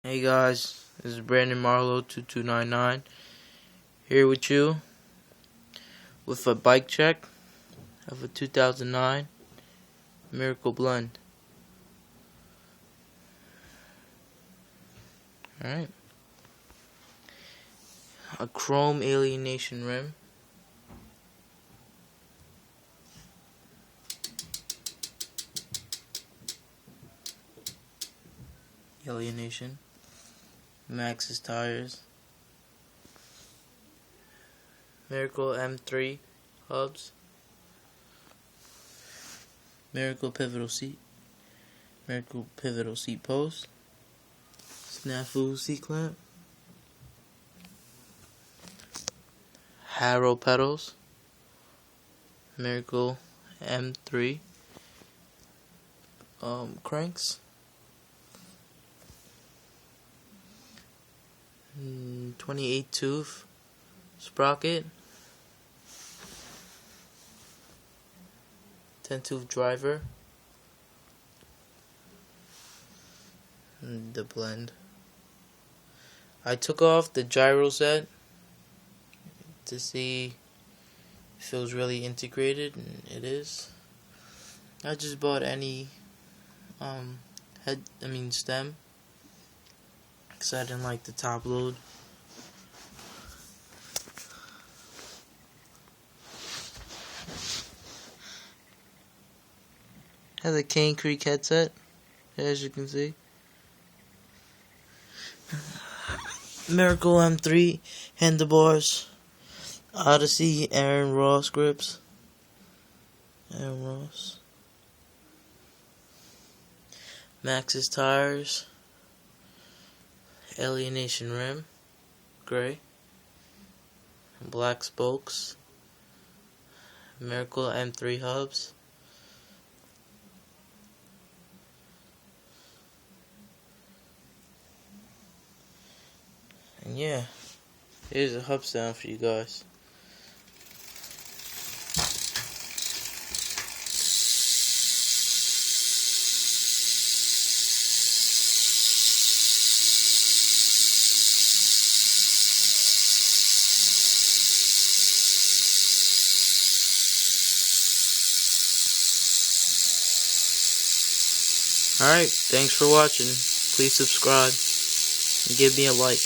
Hey guys, this is Brandon Marlowe 2299 here with you with a bike check of a 2009 Miracle Blend. Alright. A chrome alienation rim. Alienation. Maxxis tires. Miracle M3 hubs. Miracle pivotal seat. Miracle pivotal seat post. Snafu seat clamp. Harrow pedals. Miracle M3 cranks. 28 tooth sprocket, 10 tooth driver, and the blend. I took off the gyro set to see if it was really integrated, and it is. I just bought any stem, because I didn't like the top load. Has a Cane Creek headset, as you can see. Miracle M3 handlebars. Odyssey Aaron Ross grips. Aaron Ross. Maxxis tires. Alienation rim, gray, black spokes, Miracle M3 hubs, and yeah, here's a hub sound for you guys. Alright, thanks for watching. Please subscribe and give me a like.